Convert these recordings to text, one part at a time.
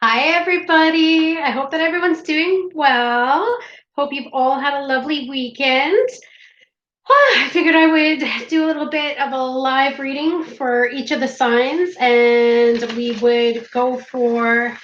Hi, everybody. I hope that everyone's doing well. Hope you've all had a lovely weekend. I figured I would do a little bit of a live reading for each of the signs, and we would go for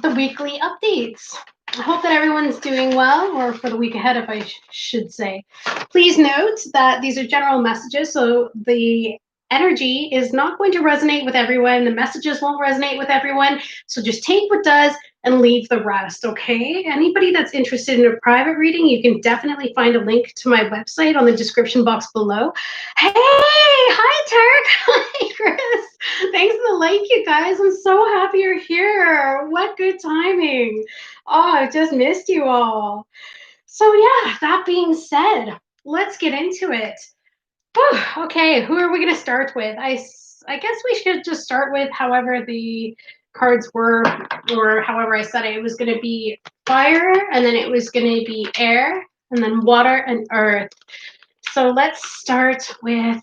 the weekly updates. I hope that everyone's doing well, or for the week ahead, if I should say. Please note that these are general messages, so the energy is not going to resonate with everyone. The messages won't resonate with everyone. So just take what does and leave the rest, okay? Anybody that's interested in a private reading, you can definitely find a link to my website on the description box below. Hey, hi, Tarek. Hi, Chris. Thanks for the like, you guys. I'm so happy you're here. What good timing. Oh, I just missed you all. So yeah, that being said, let's get into it. Whew, okay, who are we going to start with? I guess we should just start with however the cards were, or however I said it. It was going to be fire, and then it was going to be air, and then water and earth. So let's start with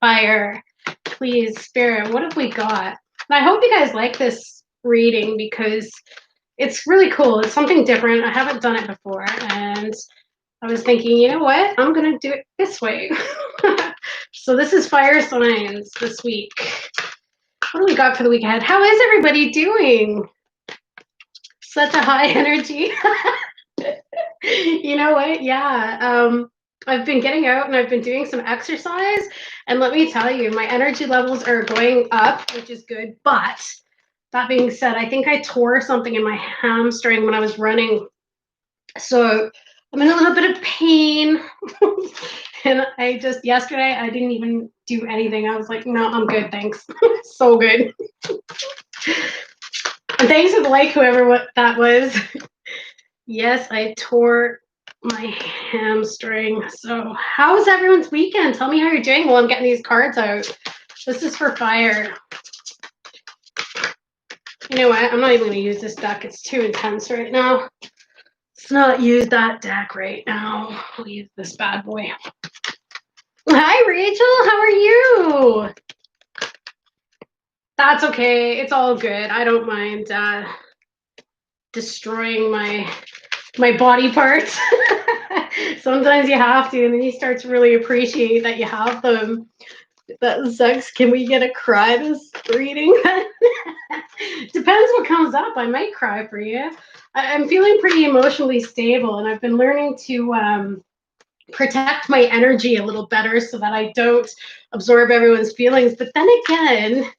fire. Please, Spirit, what have we got? And I hope you guys like this reading because it's really cool. It's something different. I haven't done it before, and I was thinking, you know what? I'm going to do it this way. So this is fire signs this week. What do we got for the week ahead? How is everybody doing? Such a high energy. You know what? Yeah. I've been getting out and I've been doing some exercise. And let me tell you, my energy levels are going up, which is good. But that being said, I think I tore something in my hamstring when I was running. So I'm in a little bit of pain. And yesterday, I didn't even do anything. I was like, no, I'm good. Thanks. So good. And thanks for the like, whoever that was. Yes, I tore my hamstring. So how's everyone's weekend? Tell me how you're doing while I'm getting these cards out. This is for fire. You know what? I'm not even going to use this deck. It's too intense right now. Let's not use that deck right now. I'll use this bad boy. Hi, Rachel. How are you? That's okay. It's all good. I don't mind destroying my body parts. Sometimes you have to, and then you start to really appreciate that you have them. That sucks. Can we get a cry this reading? Depends what comes up. I might cry for you. I'm feeling pretty emotionally stable, and I've been learning to protect my energy a little better so that I don't absorb everyone's feelings. But then again,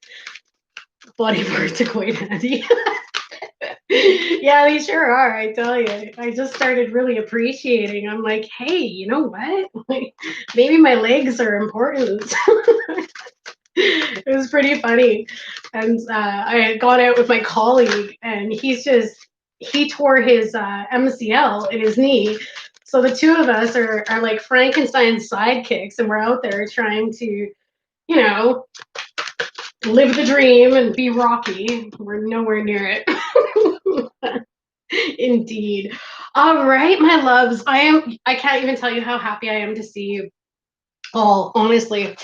body parts are quite handy. Yeah, they sure are. I tell you, I just started really appreciating. I'm like, hey, you know what? Like, maybe my legs are important. It was pretty funny. And I had gone out with my colleague, and he tore his MCL in his knee. So the two of us are like Frankenstein's sidekicks, and we're out there trying to, you know, live the dream and be Rocky. We're nowhere near it. Indeed. All right, my loves. I can't even tell you how happy I am to see you all, honestly.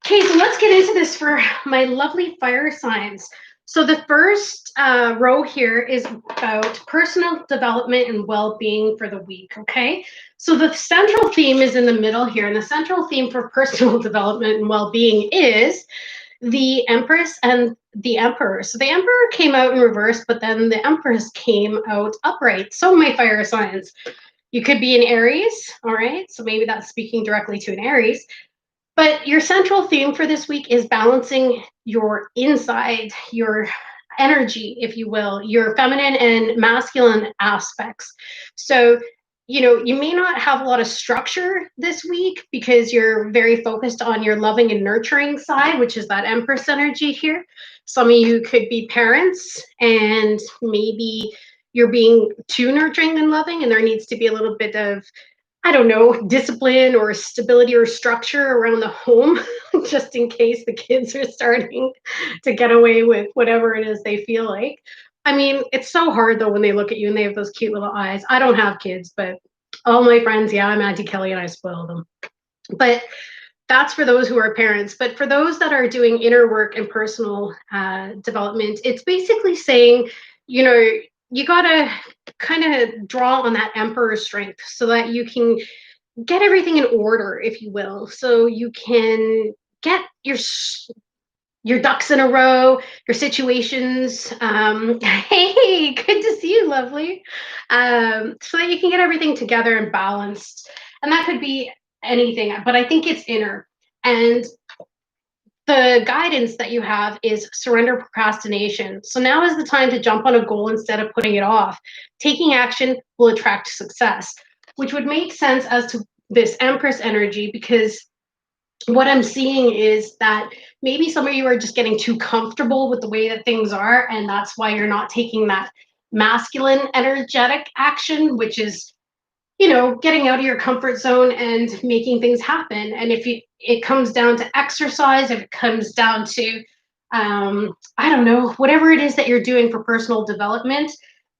Okay, so let's get into this for my lovely fire signs. So the first row here is about personal development and well-being for the week, okay? So the central theme is in the middle here, and the central theme for personal development and well-being is the Empress and the Emperor. So the Emperor came out in reverse, but then the Empress came out upright. So my fire signs, you could be an Aries, all right? So maybe that's speaking directly to an Aries. But your central theme for this week is balancing your inside, your energy, if you will, your feminine and masculine aspects. So, you know, you may not have a lot of structure this week because you're very focused on your loving and nurturing side, which is that Empress energy here. Some of you could be parents, and maybe you're being too nurturing and loving, and there needs to be a little bit of, I don't know, discipline or stability or structure around the home, just in case the kids are starting to get away with whatever it is they feel like. I mean, it's so hard though when they look at you and they have those cute little eyes. I don't have kids, but all my friends, yeah, I'm Auntie Kelly and I spoil them. But that's for those who are parents. But for those that are doing inner work and personal development, it's basically saying, you know, you got to kind of draw on that emperor strength so that you can get everything in order, if you will. So you can get your ducks in a row, your situations. Hey, good to see you, lovely. So that you can get everything together and balanced. And that could be anything, but I think it's inner. And the guidance that you have is surrender procrastination. So now is the time to jump on a goal instead of putting it off. Taking action will attract success, which would make sense as to this Empress energy, because what I'm seeing is that maybe some of you are just getting too comfortable with the way that things are, and that's why you're not taking that masculine energetic action, which is, you know, getting out of your comfort zone and making things happen. And if it comes down to exercise, if it comes down to, I don't know, whatever it is that you're doing for personal development,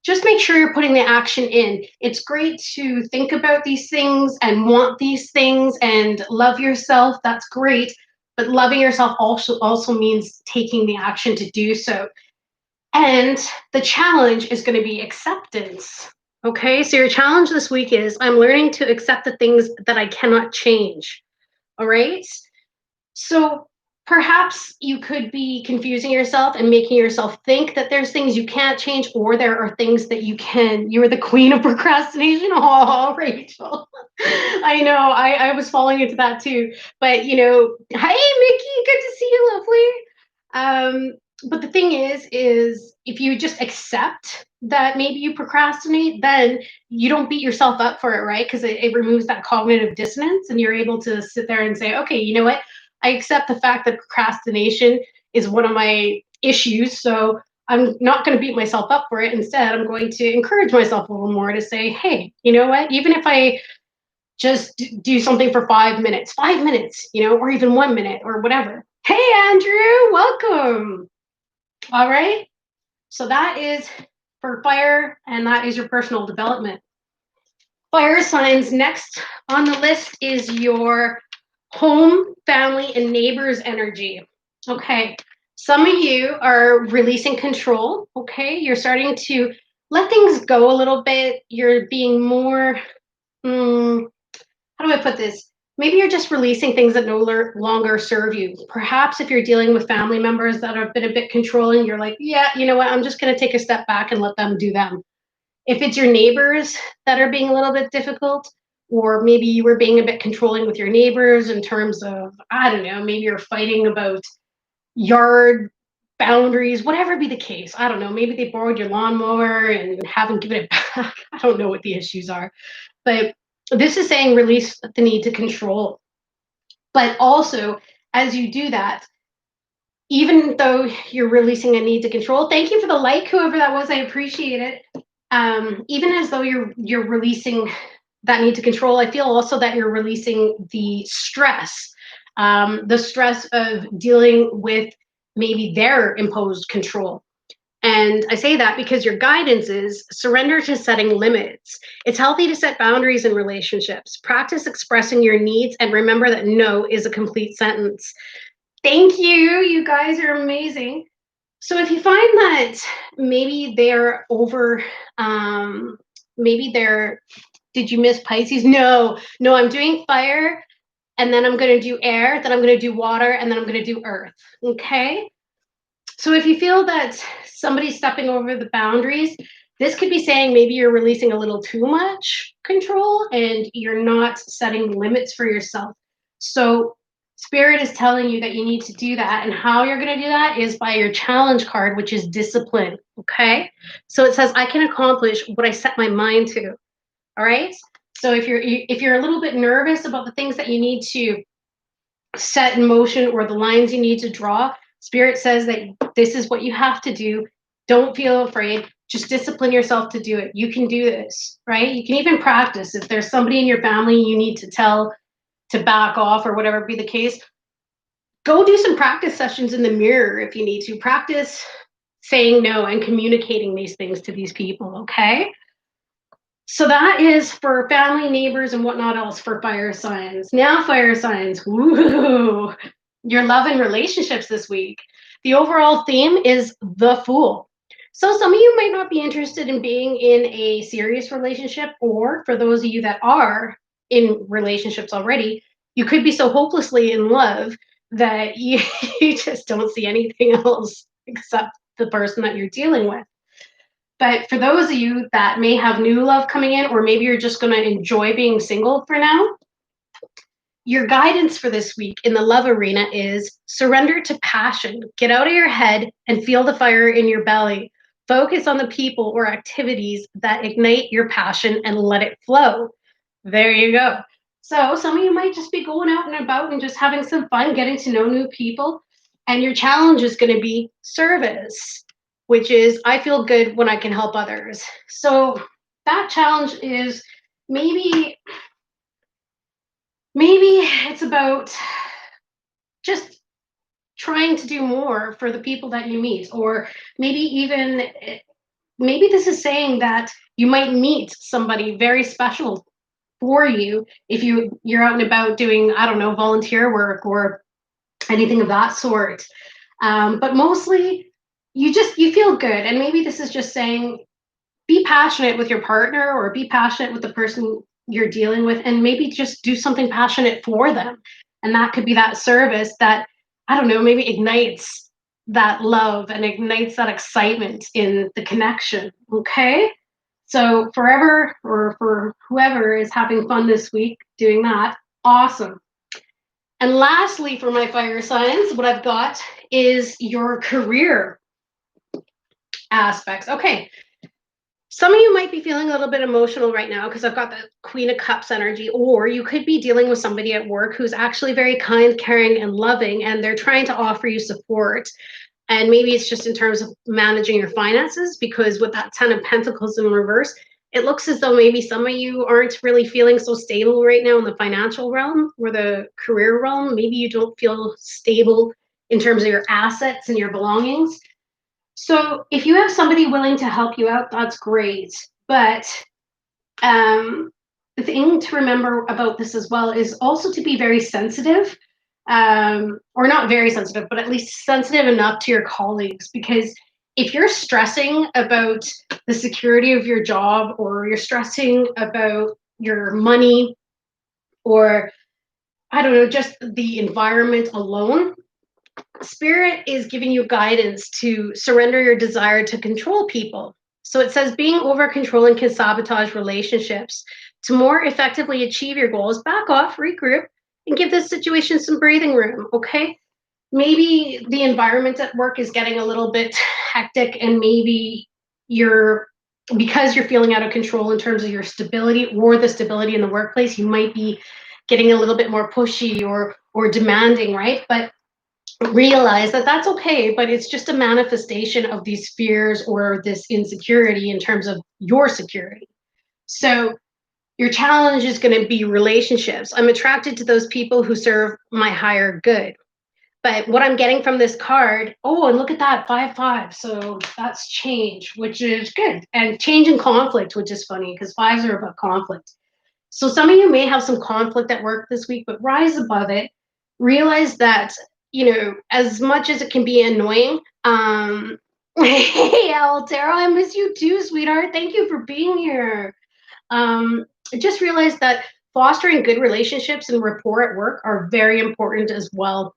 just make sure you're putting the action in. It's great to think about these things and want these things and love yourself. That's great. But loving yourself also means taking the action to do so. And the challenge is going to be acceptance. Okay, so your challenge this week is I'm learning to accept the things that I cannot change. All right. So perhaps you could be confusing yourself and making yourself think that there's things you can't change, or there are things that you can. You're the queen of procrastination. Oh, Rachel. I know. I was falling into that too. But, you know, hey, Mickey, good to see you, lovely. But the thing is if you just accept that maybe you procrastinate, then you don't beat yourself up for it, right? Because it removes that cognitive dissonance, and you're able to sit there and say, okay, you know what? I accept the fact that procrastination is one of my issues. So I'm not going to beat myself up for it. Instead, I'm going to encourage myself a little more to say, hey, you know what? Even if I just do something for 5 minutes, you know, or even 1 minute or whatever. Hey, Andrew, welcome. All right. So that is for fire, and that is your personal development. Fire signs, next on the list is your home, family, and neighbors energy. Okay. Some of you are releasing control. Okay. You're starting to let things go a little bit. You're being more, how do I put this? Maybe you're just releasing things that no longer serve you. Perhaps if you're dealing with family members that have been a bit controlling, you're like, yeah, you know what? I'm just going to take a step back and let them do them. If it's your neighbors that are being a little bit difficult, or maybe you were being a bit controlling with your neighbors in terms of, I don't know, maybe you're fighting about yard boundaries, whatever be the case. I don't know. Maybe they borrowed your lawnmower and haven't given it back. I don't know what the issues are. But this is saying release the need to control. But also, as you do that, even though you're releasing a need to control, thank you for the like, whoever that was, I appreciate it. Even as though you're releasing that need to control, I feel also that you're releasing the stress of dealing with maybe their imposed control. And I say that because your guidance is surrender to setting limits. It's healthy to set boundaries in relationships. Practice expressing your needs, and remember that no is a complete sentence. Thank you. You guys are amazing. So if you find that maybe they're over, maybe they're, did you miss Pisces? No, I'm doing fire, and then I'm going to do air, then I'm going to do water, and then I'm going to do earth. Okay. So if you feel that somebody's stepping over the boundaries, this could be saying maybe you're releasing a little too much control and you're not setting limits for yourself. So Spirit is telling you that you need to do that. And how you're going to do that is by your challenge card, which is discipline. Okay. So it says, I can accomplish what I set my mind to. All right. So if you're a little bit nervous about the things that you need to set in motion or the lines you need to draw, Spirit says that this is what you have to do. Don't feel afraid. Just discipline yourself to do it. You can do this, right? You can even practice. If there's somebody in your family you need to tell to back off or whatever be the case, go do some practice sessions in the mirror if you need to. Practice saying no and communicating these things to these people, okay? So that is for family, neighbors, and whatnot else for fire signs. Now, fire signs, woo, your love and relationships this week. The overall theme is the Fool. So some of you might not be interested in being in a serious relationship, or for those of you that are in relationships already, you could be so hopelessly in love that you, you just don't see anything else except the person that you're dealing with. But for those of you that may have new love coming in, or maybe you're just going to enjoy being single for now, your guidance for this week in the love arena is surrender to passion. Get out of your head and feel the fire in your belly. Focus on the people or activities that ignite your passion and let it flow. There you go. So, some of you might just be going out and about and just having some fun, getting to know new people. And your challenge is going to be service, which is I feel good when I can help others. So, that challenge is maybe it's about just trying to do more for the people that you meet, or maybe this is saying that you might meet somebody very special for you if you're out and about doing, I don't know, volunteer work or anything of that sort. But mostly you feel good, and maybe this is just saying be passionate with your partner or be passionate with the person you're dealing with, and maybe just do something passionate for them. And that could be that service that, I don't know, maybe ignites that love and ignites that excitement in the connection. Okay. So forever, or for whoever is having fun this week doing that, awesome. And lastly, for my fire signs, what I've got is your career aspects. Okay, some of you might be feeling a little bit emotional right now because I've got the Queen of Cups energy, or you could be dealing with somebody at work who's actually very kind, caring, and loving, and they're trying to offer you support. And maybe it's just in terms of managing your finances, because with that 10 of Pentacles in reverse, it looks as though maybe some of you aren't really feeling so stable right now in the financial realm or the career realm. Maybe you don't feel stable in terms of your assets and your belongings. So if you have somebody willing to help you out, that's great. But the thing to remember about this as well is also to be very sensitive, or not very sensitive, but at least sensitive enough to your colleagues. Because if you're stressing about the security of your job, or you're stressing about your money, or I don't know, just the environment alone, Spirit is giving you guidance to surrender your desire to control people. So it says being over controlling can sabotage relationships. To more effectively achieve your goals, back off, regroup, and give this situation some breathing room. Okay. Maybe the environment at work is getting a little bit hectic, and maybe you're, because you're feeling out of control in terms of your stability or the stability in the workplace, you might be getting a little bit more pushy or demanding, right? But realize that that's okay, but it's just a manifestation of these fears or this insecurity in terms of your security. So your challenge is going to be relationships. I'm attracted to those people who serve my higher good. But what I'm getting from this card, oh, and look at that, 5-5. So that's change, which is good. And change and conflict, which is funny because fives are about conflict. So some of you may have some conflict at work this week, but rise above it. Realize that, as much as it can be annoying, hey, Altero, I miss you too, sweetheart. Thank you for being here. Um, just realize that fostering good relationships and rapport at work are very important, as well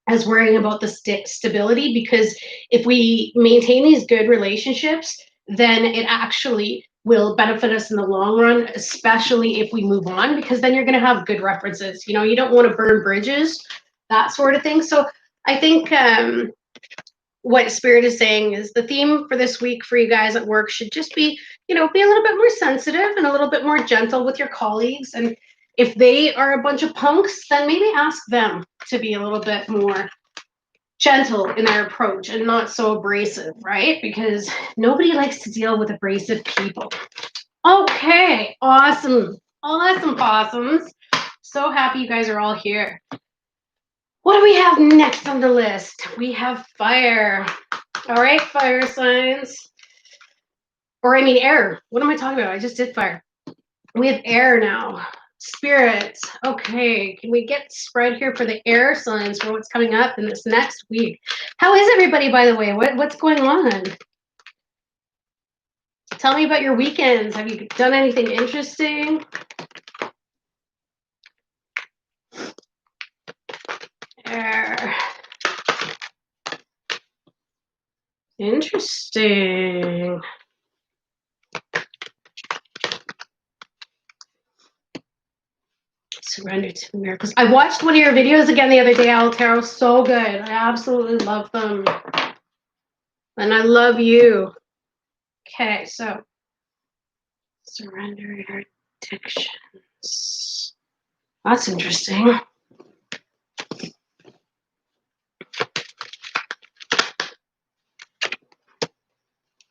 as worrying about the stability, because if we maintain these good relationships, then it actually will benefit us in the long run, especially if we move on, because then you're going to have good references. You don't want to burn bridges, that sort of thing. So I think what Spirit is saying is the theme for this week for you guys at work should just be, be a little bit more sensitive and a little bit more gentle with your colleagues. And if they are a bunch of punks, then maybe ask them to be a little bit more gentle in their approach and not so abrasive, right? Because nobody likes to deal with abrasive people. Okay, awesome. Awesome possums. So happy you guys are all here. What do we have next on the list? We have fire. All right, fire signs. Or I mean air. What am I talking about? I just did fire. We have air now. Spirit. Okay, can we get spread here for the air signs for what's coming up in this next week? How is everybody, by the way? What's going on? Tell me about your weekends. Have you done anything interesting? Air. Interesting. Surrender to miracles. I watched one of your videos again the other day, Altaro. So good. I absolutely love them. And I love you. Okay, so surrender your addictions. That's interesting.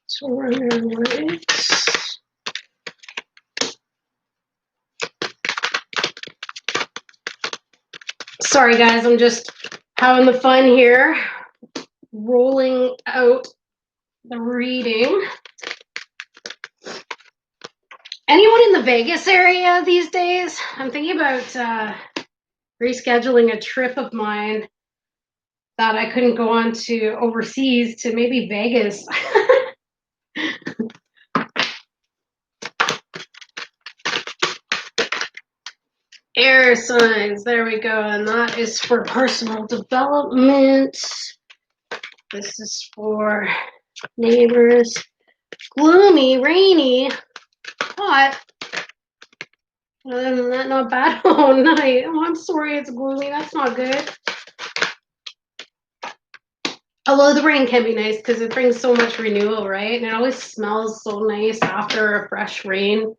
Surrender words. Sorry, guys, I'm just having the fun here, rolling out the reading. Anyone in the Vegas area these days? I'm thinking about rescheduling a trip of mine that I couldn't go on to overseas to maybe Vegas. Air signs, there we go, and that is for personal development. This is for neighbors. Gloomy, rainy, hot. Other than that, not bad. Oh, night. Oh, I'm sorry it's gloomy. That's not good. Although the rain can be nice because it brings so much renewal, right? And it always smells so nice after a fresh rain.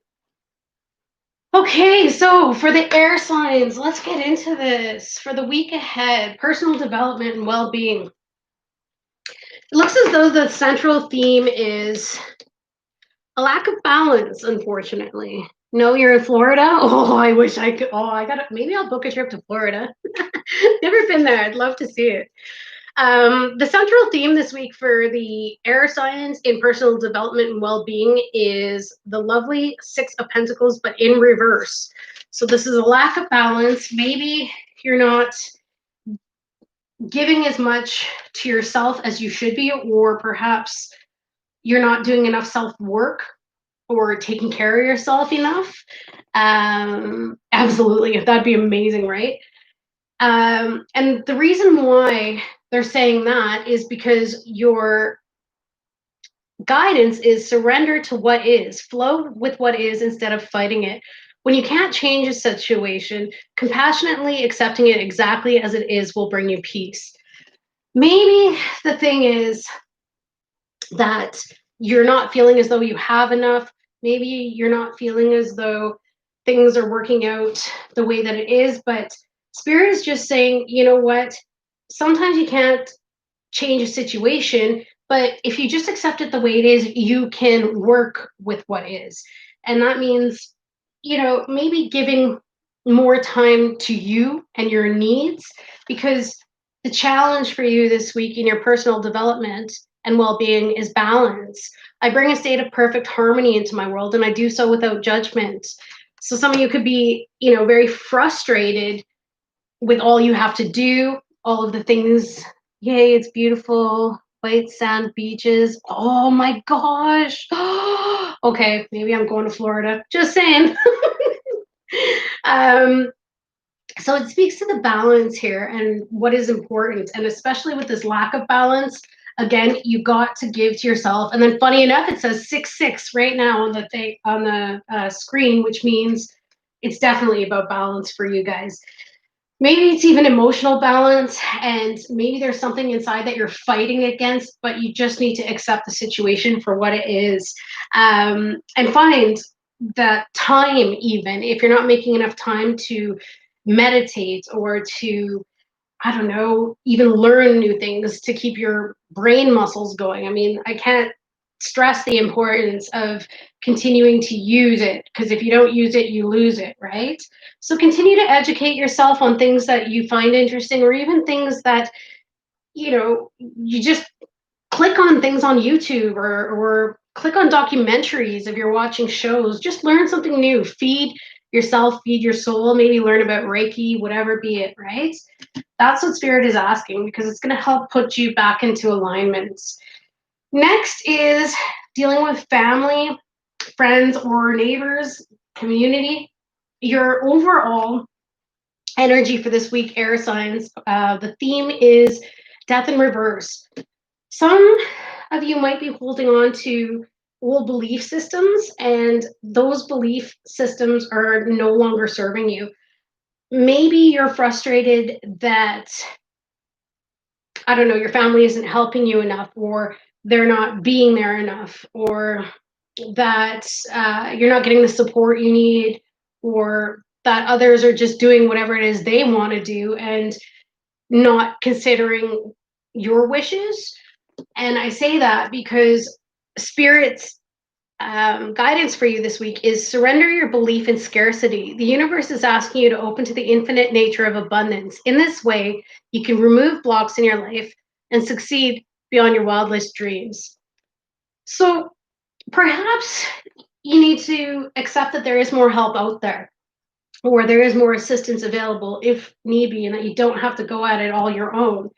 Okay, so for the air signs, let's get into this. For the week ahead, personal development and well-being. It looks as though the central theme is a lack of balance, unfortunately. No, you're in Florida? Oh, I wish I could. Oh, maybe I'll book a trip to Florida. Never been there. I'd love to see it. The central theme this week for the air signs in personal development and well-being is the lovely Six of Pentacles, but in reverse. So this is a lack of balance. Maybe you're not giving as much to yourself as you should be, or perhaps you're not doing enough self-work or taking care of yourself enough. Absolutely, that'd be amazing, right? And the reason why they're saying that is because your guidance is surrender to what is, flow with what is instead of fighting it. When you can't change a situation, compassionately accepting it exactly as it is will bring you peace. Maybe the thing is that you're not feeling as though you have enough. Maybe you're not feeling as though things are working out the way that it is, but Spirit is just saying, you know what? Sometimes you can't change a situation, but if you just accept it the way it is, you can work with what is. And that means, you know, maybe giving more time to you and your needs, because the challenge for you this week in your personal development and well-being is balance. I bring a state of perfect harmony into my world, and I do so without judgment. So some of you could be, you know, very frustrated with all you have to do, all of the things. Yay, it's beautiful. White sand beaches. Oh my gosh. Okay, maybe I'm going to Florida. Just saying. So it speaks to the balance here and what is important. And especially with this lack of balance, again, you got to give to yourself. And then funny enough, it says 6-6 right now on the thing on the screen, which means it's definitely about balance for you guys. Maybe it's even emotional balance, and maybe there's something inside that you're fighting against, but you just need to accept the situation for what it is, and find that time, even if you're not making enough time to meditate or to, I don't know, even learn new things to keep your brain muscles going. I mean, I can't stress the importance of continuing to use it, because if you don't use it, you lose it, right? So continue to educate yourself on things that you find interesting, or even things that, you know, you just click on things on YouTube, or click on documentaries if you're watching shows. Just learn something new. Feed yourself, feed your soul, maybe learn about Reiki, whatever be it, right? That's what Spirit is asking, because it's going to help put you back into alignment. Next is dealing with family, friends, or neighbors, community. Your overall energy for this week, air signs, the theme is death in reverse. Some of you might be holding on to old belief systems, and those belief systems are no longer serving you. Maybe you're frustrated that, I don't know, your family isn't helping you enough, or they're not being there enough, or that you're not getting the support you need, or that others are just doing whatever it is they want to do and not considering your wishes. And I say that because Spirit's guidance for you this week is surrender your belief in scarcity. The universe is asking you to open to the infinite nature of abundance. In this way, you can remove blocks in your life and succeed beyond your wildest dreams. So perhaps you need to accept that there is more help out there, or there is more assistance available if need be, and that you don't have to go at it all your own.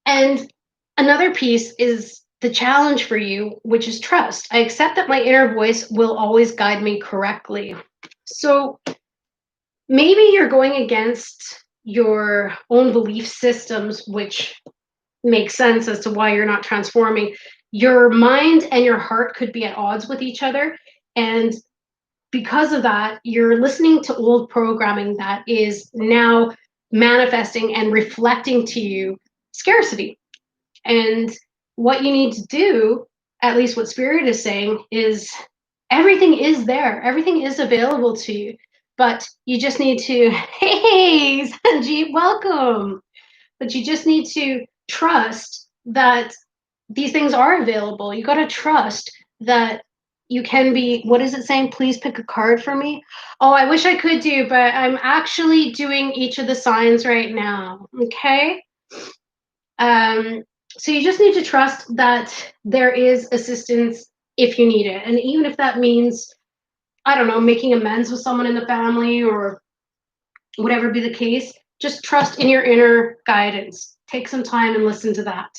And another piece is the challenge for you, which is trust. I accept that my inner voice will always guide me correctly. So maybe you're going against your own belief systems, which makes sense as to why you're not transforming. Your mind and your heart could be at odds with each other. And because of that, you're listening to old programming that is now manifesting and reflecting to you scarcity. And what you need to do, at least what Spirit is saying, is everything is there, everything is available to you, but you just need to, hey, Sanjeev, welcome. But you just need to trust that these things are available. You got to trust that you can be, what is it saying? Please pick a card for me. Oh, I wish I could do, but I'm actually doing each of the signs right now. Okay. So you just need to trust that there is assistance if you need it. And even if that means, I don't know, making amends with someone in the family or whatever be the case, just trust in your inner guidance. Take some time and listen to that.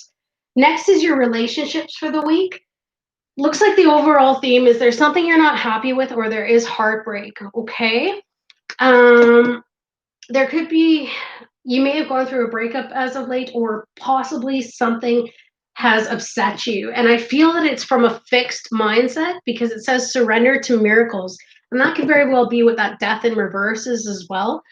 Next is your relationships for the week. Looks like the overall theme is there's something you're not happy with, or there is heartbreak, okay? There could be, you may have gone through a breakup as of late, or possibly something has upset you. And I feel that it's from a fixed mindset, because it says surrender to miracles. And that could very well be what that death in reverse is as well,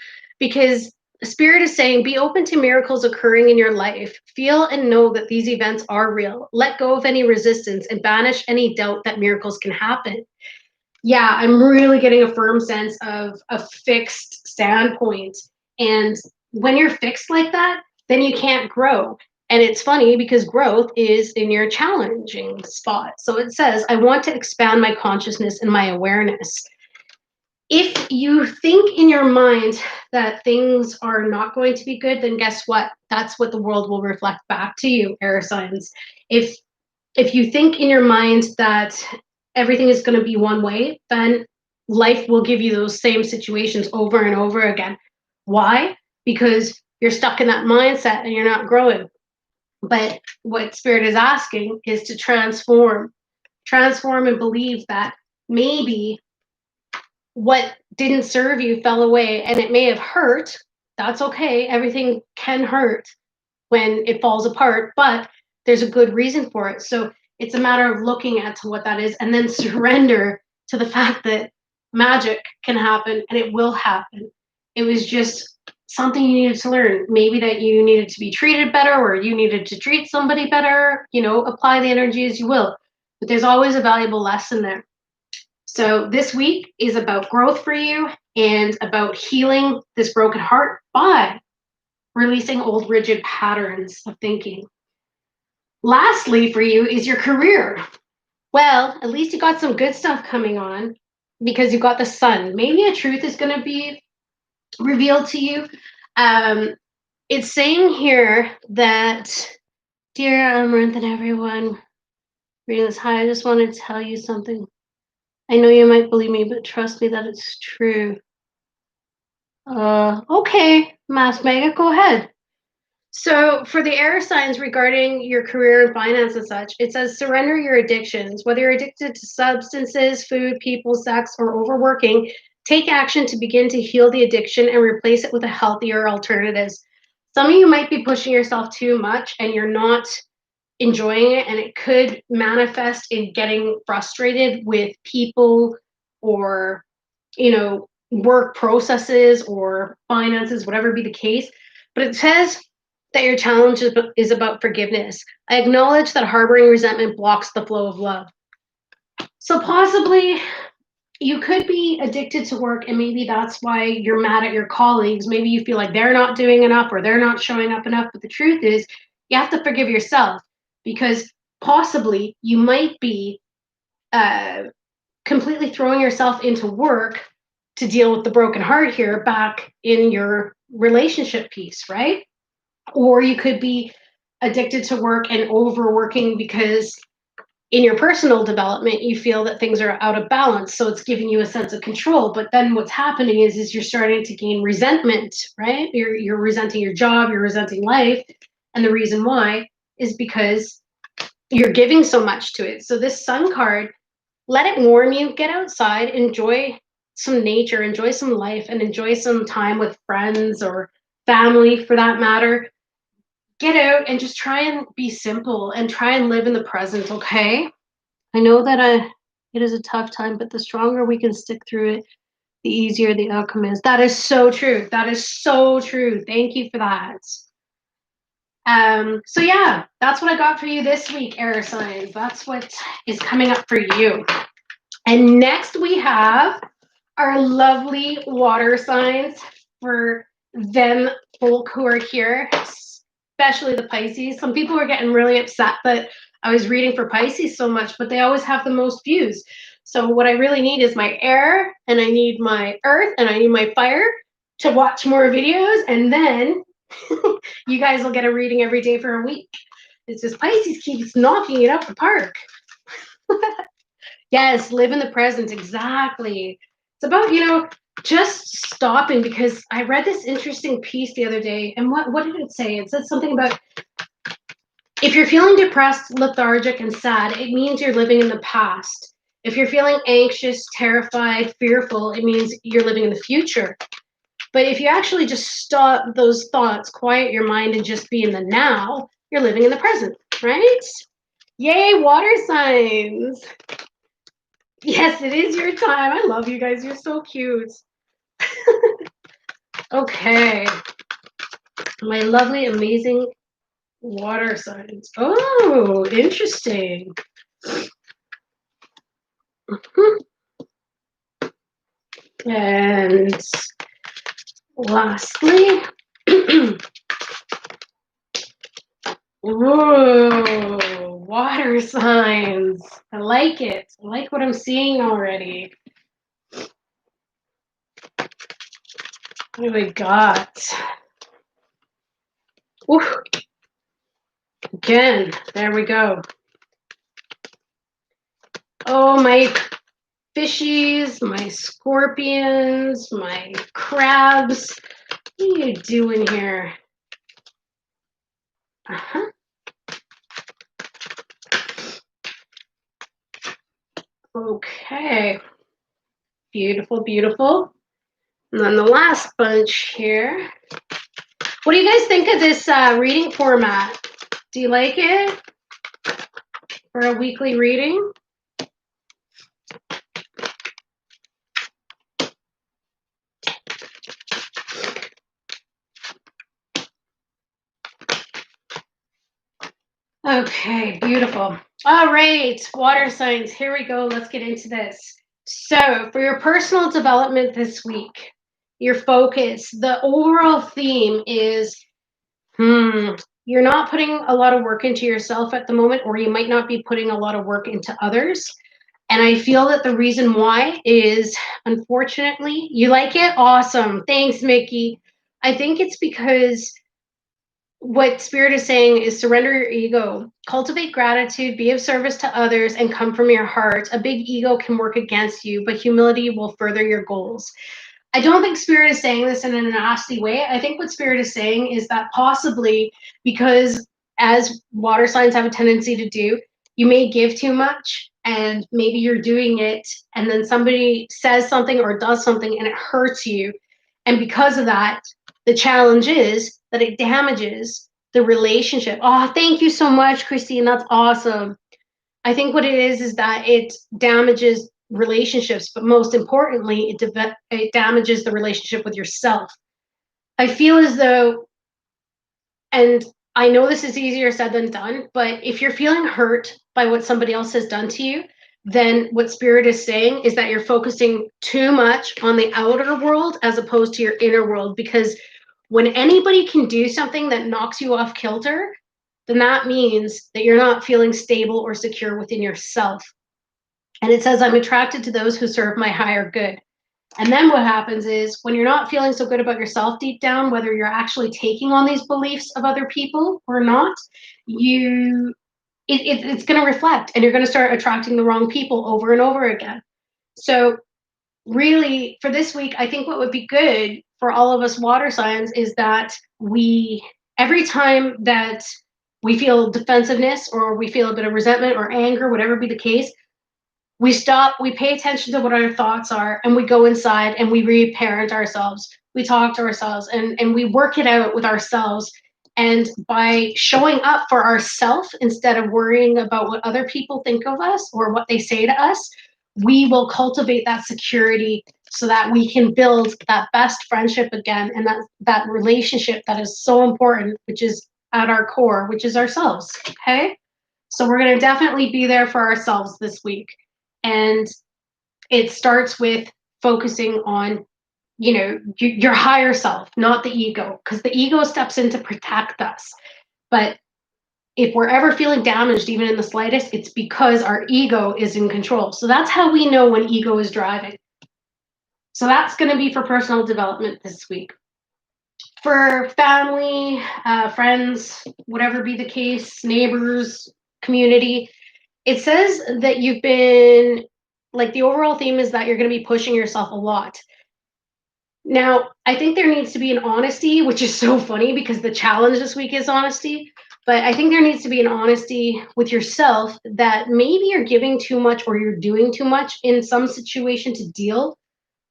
because Spirit is saying be open to miracles occurring in your life. Feel and know that these events are real. Let go of any resistance and banish any doubt that miracles can happen. Yeah, I'm really getting a firm sense of a fixed standpoint. And when you're fixed like that, then you can't grow. And it's funny because growth is in your challenging spot. So it says, I want to expand my consciousness and my awareness. If you think in your mind that things are not going to be good, then guess what? That's what the world will reflect back to you, air signs. If you think in your mind that everything is going to be one way, then life will give you those same situations over and over again. Why? Because you're stuck in that mindset and you're not growing. But what Spirit is asking is to transform and believe that maybe what didn't serve you fell away, and it may have hurt. That's okay. Everything can hurt when it falls apart, but there's a good reason for it. So it's a matter of looking at to what that is, and then surrender to the fact that magic can happen, and it will happen. It was just something you needed to learn. Maybe that you needed to be treated better, or you needed to treat somebody better. Apply the energy as you will, but there's always a valuable lesson there. So this week is about growth for you and about healing this broken heart by releasing old rigid patterns of thinking. Lastly, for you is your career. Well, at least you got some good stuff coming on, because you got the sun. Maybe a truth is going to be revealed to you. It's saying here that, dear Amaranth and everyone, Reading this. Hi, I just wanted to tell you something. I know you might believe me, but trust me that it's true. Okay, Mass Mega, go ahead. So, for the air signs regarding your career and finance and such, it says surrender your addictions. Whether you're addicted to substances, food, people, sex, or overworking, take action to begin to heal the addiction and replace it with a healthier alternatives. Some of you might be pushing yourself too much and you're not enjoying it, and it could manifest in getting frustrated with people or, work processes or finances, whatever be the case. But it says that your challenge is about forgiveness. I acknowledge that harboring resentment blocks the flow of love. So possibly you could be addicted to work, and maybe that's why you're mad at your colleagues. Maybe you feel like they're not doing enough or they're not showing up enough. But the truth is, you have to forgive yourself, because possibly you might be completely throwing yourself into work to deal with the broken heart here back in your relationship piece, right? Or you could be addicted to work and overworking because in your personal development you feel that things are out of balance, so it's giving you a sense of control. But then what's happening is you're starting to gain resentment, right? You're resenting your job, you're resenting life, and the reason why is because you're giving so much to it. So this sun card, let it warm you. Get outside, enjoy some nature, enjoy some life, and enjoy some time with friends or family for that matter. Get out and just try and be simple and try and live in the present, okay? I know that it is a tough time, but the stronger we can stick through it, the easier the outcome is. That is so true. That is so true. Thank you for that. So yeah, that's what I got for you this week, air signs. That's what is coming up for you. And next we have our lovely water signs for them folk who are here, especially the Pisces. Some people were getting really upset that I was reading for Pisces so much, but they always have the most views. So what I really need is my air, and I need my earth, and I need my fire to watch more videos, and then you guys will get a reading every day for a week. It's just Pisces keeps knocking it up the park. Yes, live in the present. Exactly. It's about, just stopping, because I read this interesting piece the other day. And what did it say? It said something about, if you're feeling depressed, lethargic, and sad, it means you're living in the past. If you're feeling anxious, terrified, fearful, it means you're living in the future. But if you actually just stop those thoughts, quiet your mind, and just be in the now, you're living in the present, right? Yay, water signs. Yes, it is your time. I love you guys. You're so cute. Okay. My lovely, amazing water signs. Oh, interesting. And lastly, whoa, water signs. I like it. I like what I'm seeing already. What do we got? Ooh. Again, there we go. Oh, my fishies, my scorpions, my crabs. What are you doing here? Uh-huh. Okay. Beautiful, beautiful. And then the last bunch here. What do you guys think of this reading format? Do you like it for a weekly reading? Okay, beautiful. All right, water signs. Here we go. Let's get into this. So, for your personal development this week, your focus, the overall theme is you're not putting a lot of work into yourself at the moment, or you might not be putting a lot of work into others. And I feel that the reason why is, unfortunately, you like it? Awesome. Thanks, Mickey. I think it's because what Spirit is saying is surrender your ego, cultivate gratitude, be of service to others, and come from your heart. A big ego can work against you, but humility will further your goals. I don't think Spirit is saying this in a nasty way. I think what Spirit is saying is that possibly because, as water signs have a tendency to do, you may give too much and maybe you're doing it and then somebody says something or does something and it hurts you. And because of that, the challenge is that it damages the relationship. Oh, thank you so much, Christine. That's awesome. I think what it is that it damages relationships, but most importantly, it damages the relationship with yourself. I feel as though, and I know this is easier said than done, but if you're feeling hurt by what somebody else has done to you, then what Spirit is saying is that you're focusing too much on the outer world as opposed to your inner world. Because when anybody can do something that knocks you off kilter, then that means that you're not feeling stable or secure within yourself. And it says, I'm attracted to those who serve my higher good. And then what happens is when you're not feeling so good about yourself deep down, whether you're actually taking on these beliefs of other people or not, it's going to reflect and you're going to start attracting the wrong people over and over again. So really for this week, I think what would be good for all of us water signs is that every time that we feel defensiveness or we feel a bit of resentment or anger, whatever be the case, we stop, we pay attention to what our thoughts are, and we go inside and we reparent ourselves. We talk to ourselves and we work it out with ourselves. And by showing up for ourselves instead of worrying about what other people think of us or what they say to us, we will cultivate that security so that we can build that best friendship again and that relationship that is so important, which is at our core, which is ourselves. Okay. So we're going to definitely be there for ourselves this week. And it starts with focusing on, your higher self, not the ego, because the ego steps in to protect us. But if we're ever feeling damaged, even in the slightest, it's because our ego is in control. So that's how we know when ego is driving. So that's going to be for personal development this week. For family, friends, whatever be the case, neighbors, community, it says that you've been, like, the overall theme is that you're going to be pushing yourself a lot. Now, I think there needs to be an honesty, which is so funny because the challenge this week is honesty. But I think there needs to be an honesty with yourself that maybe you're giving too much or you're doing too much in some situation to deal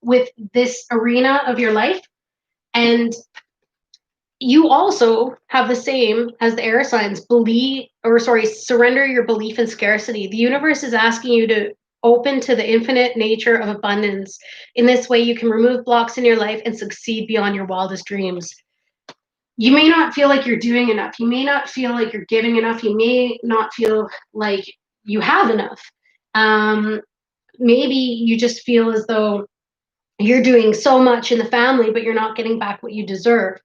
with this arena of your life. And you also have the same as the air signs, surrender your belief in scarcity. The universe is asking you to open to the infinite nature of abundance. In this way, you can remove blocks in your life and succeed beyond your wildest dreams. You may not feel like you're doing enough. You may not feel like you're giving enough. You may not feel like you have enough. Maybe you just feel as though you're doing so much in the family, but you're not getting back what you deserve.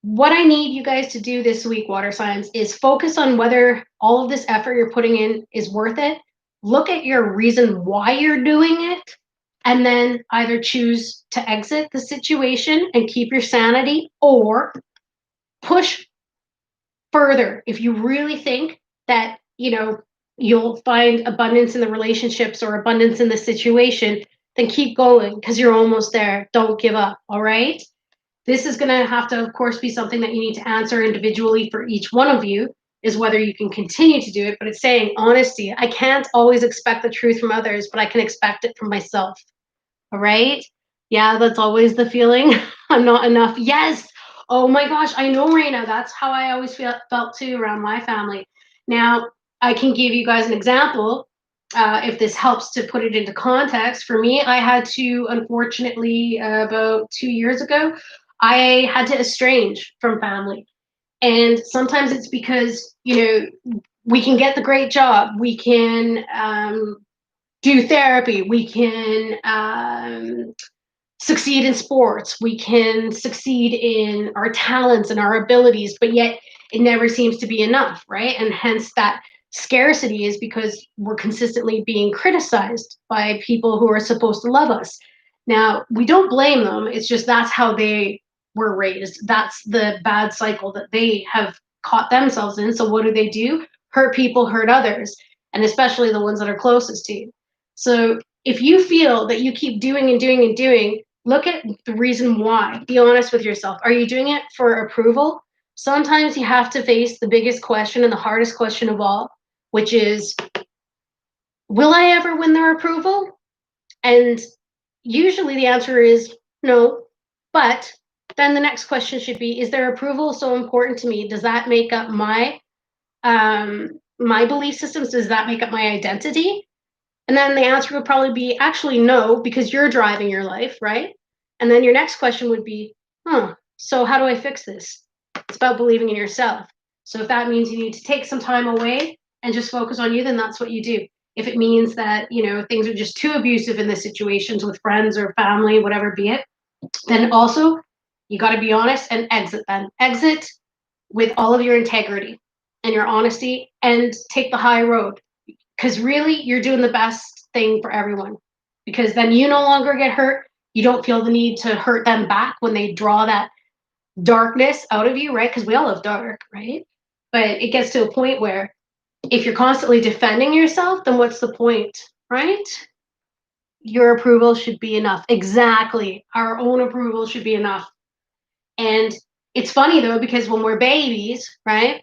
What I need you guys to do this week, water signs, is focus on whether all of this effort you're putting in is worth it. Look at your reason why you're doing it, and then either choose to exit the situation and keep your sanity or push further. If you really think that, you'll find abundance in the relationships or abundance in the situation, then keep going because you're almost there. Don't give up. All right. This is going to have to, of course, be something that you need to answer individually for each one of you, is whether you can continue to do it. But it's saying honesty. I can't always expect the truth from others, but I can expect it from myself. All right? Yeah, that's always the feeling. I'm not enough. Yes. Oh my gosh. I know, Raina. That's how I always felt too around my family. Now, I can give you guys an example. If this helps to put it into context, for me, I had to, unfortunately, about 2 years ago, I had to estrange from family. And sometimes it's because, we can get the great job. We can do therapy. We can succeed in sports. We can succeed in our talents and our abilities, but yet it never seems to be enough, right? And hence that scarcity is because we're consistently being criticized by people who are supposed to love us. Now, we don't blame them. It's just that's how they were raised. That's the bad cycle that they have caught themselves in. So what do? Hurt people, hurt others, and especially the ones that are closest to you. So if you feel that you keep doing and doing and doing, look at the reason why. Be honest with yourself. Are you doing it for approval? Sometimes you have to face the biggest question and the hardest question of all, which is, will I ever win their approval? And usually the answer is no. But then the next question should be, is their approval so important to me? Does that make up my belief systems? Does that make up my identity? And then the answer would probably be actually no, because you're driving your life, right? And then your next question would be, so how do I fix this? It's about believing in yourself. So if that means you need to take some time away and just focus on you, then that's what you do. If it means that, things are just too abusive in the situations with friends or family, whatever be it, then also you got to be honest and exit then. Exit with all of your integrity and your honesty and take the high road. Because really, you're doing the best thing for everyone. Because then you no longer get hurt. You don't feel the need to hurt them back when they draw that darkness out of you, right? Because we all love dark, right? But it gets to a point where if you're constantly defending yourself, then what's the point, right? Your approval should be enough. Exactly. Our own approval should be enough. And it's funny though, because when we're babies, right,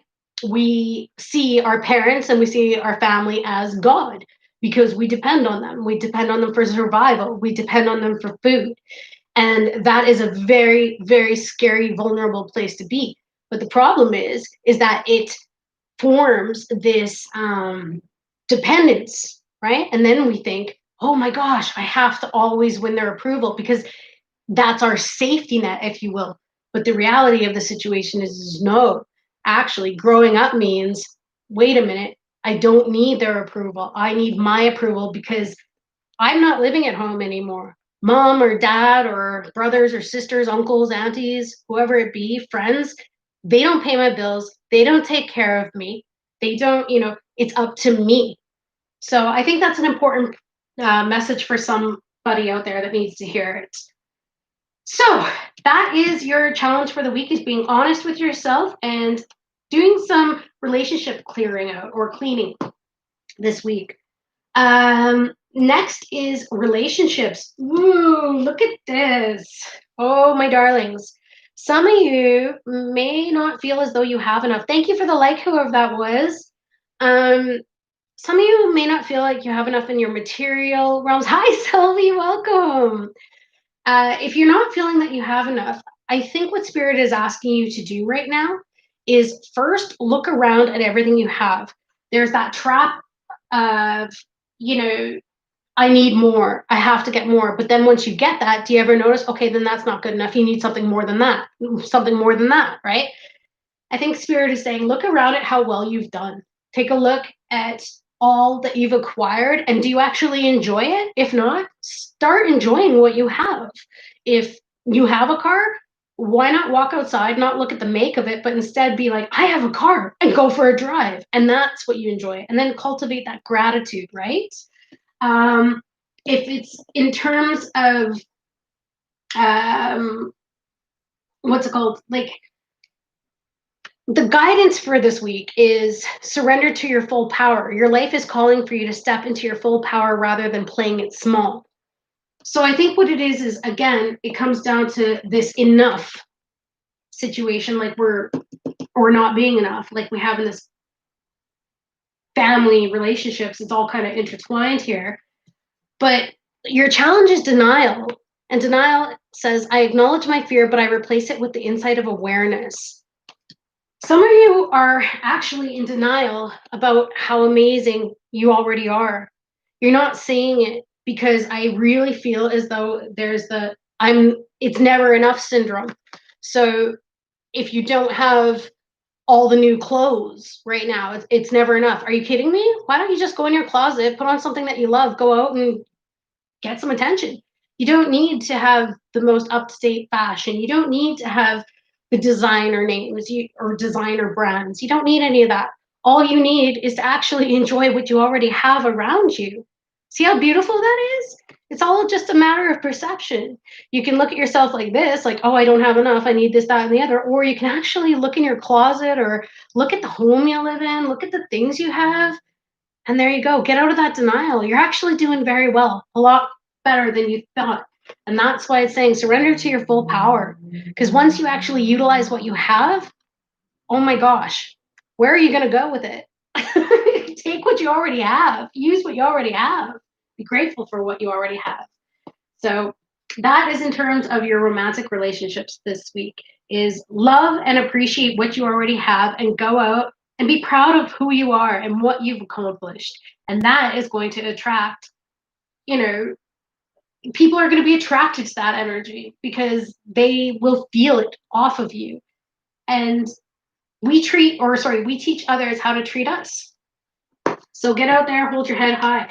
we see our parents and we see our family as God because we depend on them. We depend on them for survival. We depend on them for food. And that is a very, very scary, vulnerable place to be. But the problem is that it forms this dependence, right? And then we think, oh my gosh, I have to always win their approval because that's our safety net, if you will. But the reality of the situation is no, actually, growing up means, wait a minute, I don't need their approval. I need my approval because I'm not living at home anymore. Mom or dad or brothers or sisters, uncles, aunties, whoever it be, friends, they don't pay my bills. They don't take care of me. They don't, it's up to me. So I think that's an important message for somebody out there that needs to hear it. So that is your challenge for the week, is being honest with yourself and doing some relationship clearing out or cleaning this week. Next is relationships. Ooh, look at this. Oh, my darlings. Some of you may not feel as though you have enough. Thank you for the like, whoever that was. Some of you may not feel like you have enough in your material realms. Hi, Sylvie, welcome. If you're not feeling that you have enough, I think what Spirit is asking you to do right now is first look around at everything you have. There's that trap of, I need more. I have to get more. But then once you get that, do you ever notice, okay, then that's not good enough. You need something more than that, right? I think Spirit is saying, look around at how well you've done. Take a look at all that you've acquired, and do you actually enjoy it? If not, start enjoying what you have. If you have a car, why not walk outside, not look at the make of it, but instead be like, I have a car, and go for a drive. And that's what you enjoy. And then cultivate that gratitude, right? If it's in terms of, what's it called? Like, the guidance for this week is surrender to your full power. Your life is calling for you to step into your full power rather than playing it small. So I think what it is again, it comes down to this enough situation, like we're not being enough, like we have in this family relationships. It's all kind of intertwined here. But your challenge is denial. And denial says, I acknowledge my fear, but I replace it with the insight of awareness. Some of you are actually in denial about how amazing you already are. You're not saying it because I really feel as though there's it's never enough syndrome. So if you don't have all the new clothes right now, it's never enough. Are you kidding me? Why don't you just go in your closet, put on something that you love, go out and get some attention? You don't need to have the most up-to-date fashion. You don't need to have the designer names or designer brands. You don't need any of that. All you need is to actually enjoy what you already have around you. See how beautiful that is? It's all just a matter of perception. You can look at yourself like this, like, oh, I don't have enough. I need this, that, and the other. Or you can actually look in your closet or look at the home you live in, look at the things you have. And there you go. Get out of that denial. You're actually doing very well, a lot better than you thought. And that's why it's saying surrender to your full power. Because once you actually utilize what you have, oh my gosh, where are you going to go with it? Take what you already have, use what you already have, be grateful for what you already have. So that is in terms of your romantic relationships this week, is love and appreciate what you already have and go out and be proud of who you are and what you've accomplished. And that is going to attract, you know, people are going to be attracted to that energy because they will feel it off of you. And we teach others how to treat us. So get out there, hold your head high.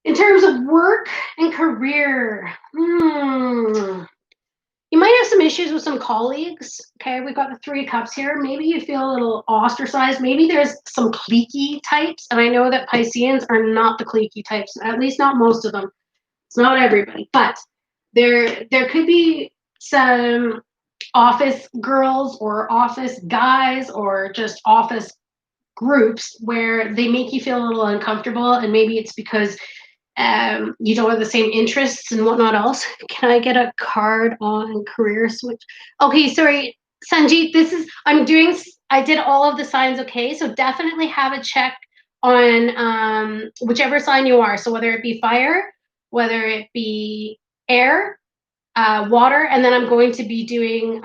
In terms of work and career, you might have some issues with some colleagues. Okay, we've got the 3 cups here. Maybe you feel a little ostracized. Maybe there's some cliquey types. And I know that Pisceans are not the cliquey types, at least not most of them. It's not everybody, but there could be some office girls or office guys or just office groups where they make you feel a little uncomfortable, and maybe it's because you don't have the same interests and whatnot else. Can I get a card on career switch? Okay, sorry, Sanjeet, I did all of the signs, okay? So definitely have a check on whichever sign you are. So whether it be fire, whether it be air, water, and then I'm going to be doing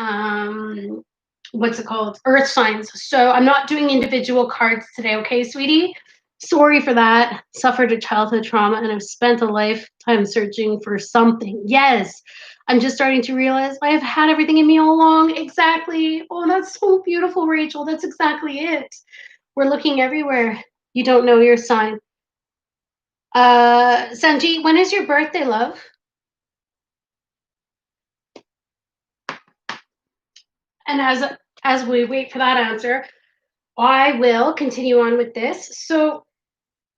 what's it called? Earth signs. So I'm not doing individual cards today, okay, sweetie? Sorry for that. Suffered a childhood trauma and I've spent a lifetime searching for something. Yes, I'm just starting to realize I have had everything in me all along. Exactly. Oh, that's so beautiful, Rachel. That's exactly it. We're looking everywhere. You don't know your sign. Sanjeet, when is your birthday, love? And as we wait for that answer, I will continue on with this. So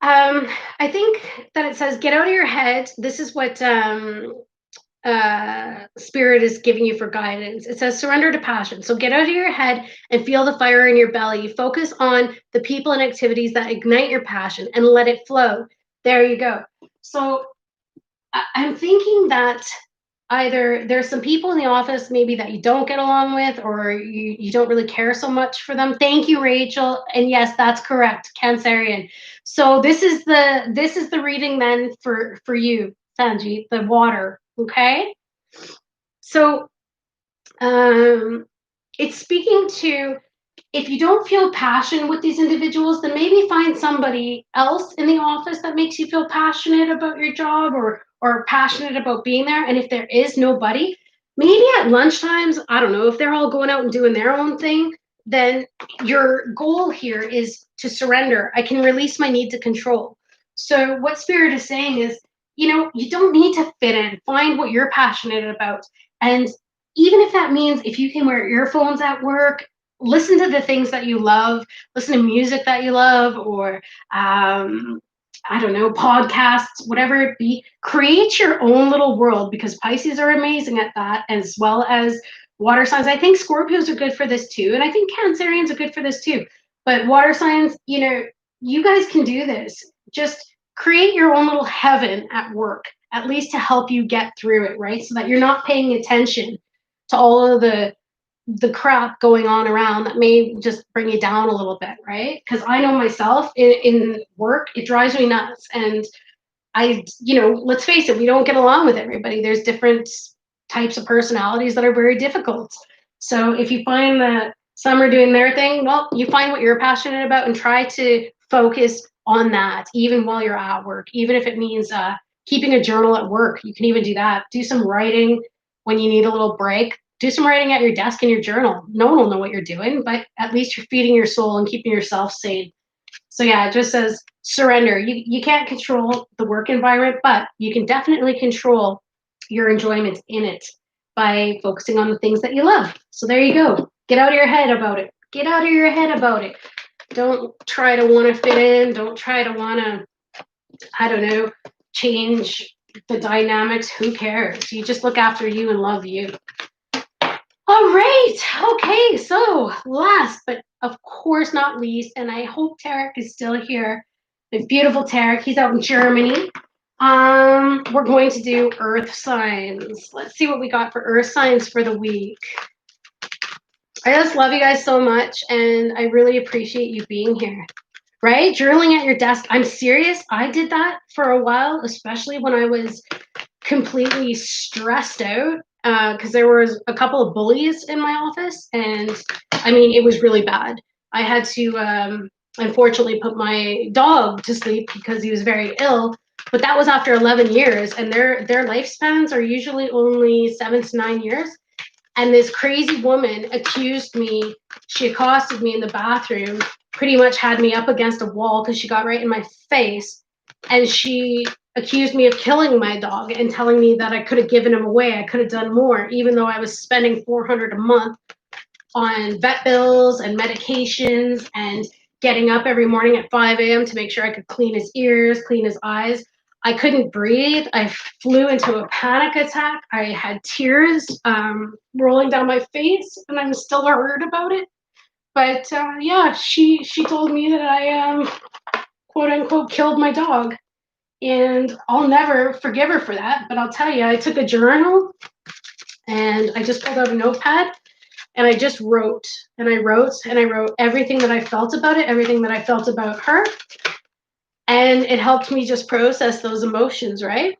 I think that it says, get out of your head. This is what Spirit is giving you for guidance. It says, surrender to passion. So get out of your head and feel the fire in your belly. Focus on the people and activities that ignite your passion and let it flow. There you go. So I'm thinking that either there's some people in the office maybe that you don't get along with, or you don't really care so much for them. Thank you, Rachel. And yes, that's correct, Cancerian. So this is the reading then for you, Sanjeet, the water. Okay. So it's speaking to, if you don't feel passion with these individuals, then maybe find somebody else in the office that makes you feel passionate about your job, or passionate about being there. And if there is nobody, maybe at lunchtimes, I don't know, if they're all going out and doing their own thing, then your goal here is to surrender. I can release my need to control. So what Spirit is saying is, you don't need to fit in. Find what you're passionate about. And even if that means if you can wear earphones at work, listen to the things that you love, listen to music that you love, or I don't know, podcasts, whatever it be. Create your own little world, because Pisces are amazing at that, as well as water signs. I think Scorpios are good for this too, and I think Cancerians are good for this too. But water signs, you guys can do this. Just create your own little heaven at work, at least to help you get through it, right? So that you're not paying attention to all of the crap going on around that may just bring you down a little bit, right? Because I know myself in work, it drives me nuts. And let's face it, we don't get along with everybody. There's different types of personalities that are very difficult. So if you find that some are doing their thing, well, you find what you're passionate about and try to focus on that, even while you're at work, even if it means keeping a journal at work. You can even do that. Do some writing when you need a little break. Do some writing at your desk in your journal. No one will know what you're doing, but at least you're feeding your soul and keeping yourself sane. So yeah, it just says surrender. You can't control the work environment, but you can definitely control your enjoyment in it by focusing on the things that you love. So there you go. Get out of your head about it. Get out of your head about it. Don't try to want to fit in. Don't try to want to I don't know, change the dynamics. Who cares? You just look after you and love you. All right. Okay. So last, but of course not least, and I hope Tarek is still here. The beautiful Tarek. He's out in Germany. We're going to do earth signs. Let's see what we got for earth signs for the week. I just love you guys so much, and I really appreciate you being here. Right? Journaling at your desk. I'm serious. I did that for a while, especially when I was completely stressed out because there was a couple of bullies in my office, and I mean, it was really bad. I had to unfortunately put my dog to sleep because he was very ill, but that was after 11 years, and their lifespans are usually only 7 to 9 years. And this crazy woman accused me, she accosted me in the bathroom, pretty much had me up against a wall because she got right in my face, and she accused me of killing my dog and telling me that I could have given him away. I could have done more, even though I was spending $400 a month on vet bills and medications and getting up every morning at 5 a.m. to make sure I could clean his ears, clean his eyes. I couldn't breathe. I flew into a panic attack. I had tears rolling down my face, and I'm still hurt about it. But yeah, she told me that I quote unquote killed my dog, and I'll never forgive her for that. But I'll tell you, I took a journal and I just pulled out a notepad and I just wrote and I wrote and I wrote everything that I felt about it, everything that I felt about her. And it helped me just process those emotions, right?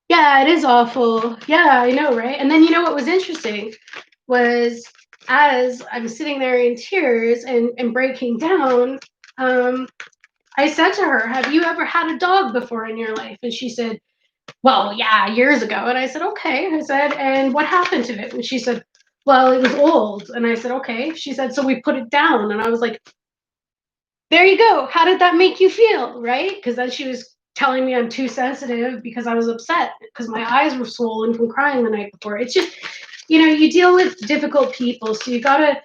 Yeah, it is awful. Yeah, I know, right? And then you know what was interesting was as I'm sitting there in tears and breaking down, I said to her, have you ever had a dog before in your life? And she said, well, yeah, years ago. And I said, okay. I said, and what happened to it? And she said, well, it was old. And I said, okay. She said, so we put it down. And I was like, there you go. How did that make you feel? Right? Because then she was telling me I'm too sensitive because I was upset because my eyes were swollen from crying the night before. It's just, you deal with difficult people. So you gotta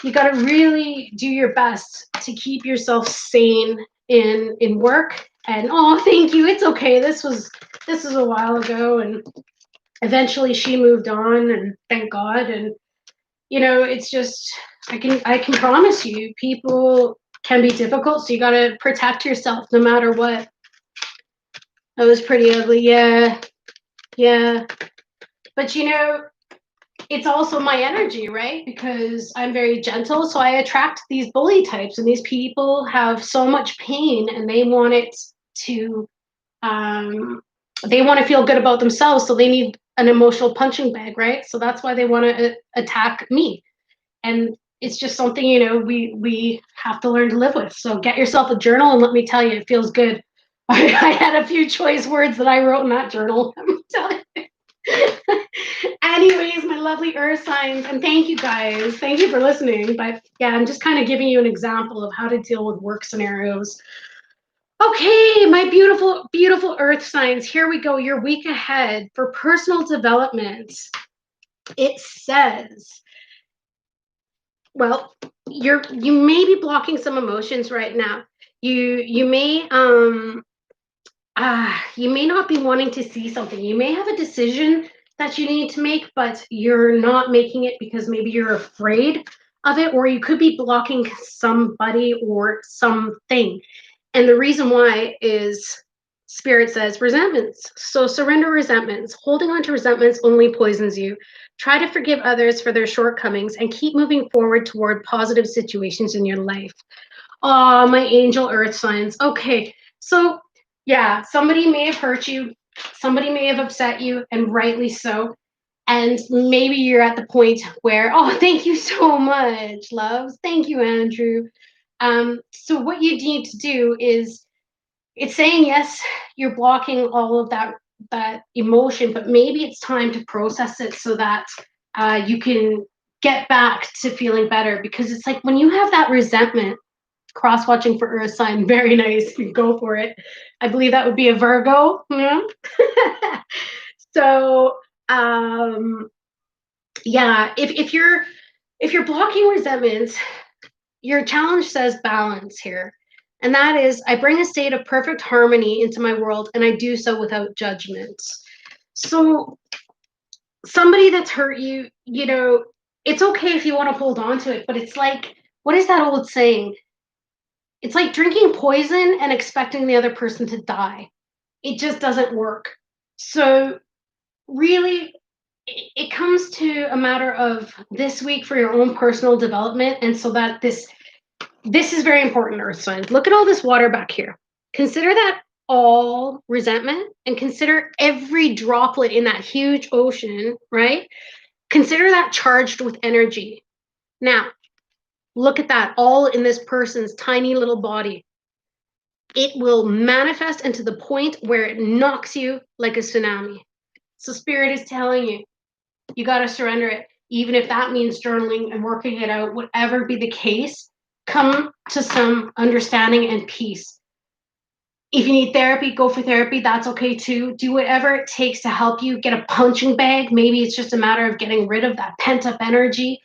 really do your best to keep yourself sane in work. And oh, thank you. It's okay. This was a while ago, and eventually she moved on, and thank God. And it's just I can promise you, people can be difficult, so you gotta protect yourself no matter what. That was pretty ugly. Yeah, yeah. But it's also my energy, right? Because I'm very gentle, so I attract these bully types, and these people have so much pain, and they want it to, they want to feel good about themselves, so they need an emotional punching bag, right? So that's why they want to attack me, and it's just something we have to learn to live with. So get yourself a journal, and let me tell you, it feels good. I had a few choice words that I wrote in that journal. I'm telling you. Anyways, my lovely earth signs, and thank you guys. Thank you for listening. But yeah, I'm just kind of giving you an example of how to deal with work scenarios. Okay, my beautiful, beautiful earth signs. Here we go. Your week ahead for personal development. It says, well, you may be blocking some emotions right now. You may you may not be wanting to see something. You may have a decision that you need to make, but you're not making it because maybe you're afraid of it, or you could be blocking somebody or something. And the reason why is Spirit says resentments. So surrender resentments. Holding on to resentments only poisons you. Try to forgive others for their shortcomings and keep moving forward toward positive situations in your life. Oh, my angel earth signs. Okay, so yeah, somebody may have hurt you, somebody may have upset you, and rightly so. And maybe you're at the point where, oh, thank you so much, loves. Thank you, Andrew. So what you need to do is, it's saying yes, you're blocking all of that emotion, but maybe it's time to process it so that you can get back to feeling better. Because it's like when you have that resentment, cross watching for earth sign, very nice. Go for it. I believe that would be a Virgo. Yeah. So yeah, if you're blocking resentments, your challenge says balance here. And that is, I bring a state of perfect harmony into my world, and I do so without judgment. So somebody that's hurt you, you know, it's okay if you want to hold on to it, but it's like, what is that old saying? It's like drinking poison and expecting the other person to die. It just doesn't work. So really, it comes to a matter of this week for your own personal development, and so that this is very important, earth signs. Look at all this water back here. Consider that all resentment, and consider every droplet in that huge ocean, right? Consider that charged with energy. Now, look at that all in this person's tiny little body. It will manifest into the point where it knocks you like a tsunami. So spirit is telling you, you got to surrender it. Even if that means journaling and working it out, whatever be the case, come to some understanding and peace. If you need therapy, go for therapy. That's okay too. Do whatever it takes to help you get a punching bag. Maybe it's just a matter of getting rid of that pent up energy,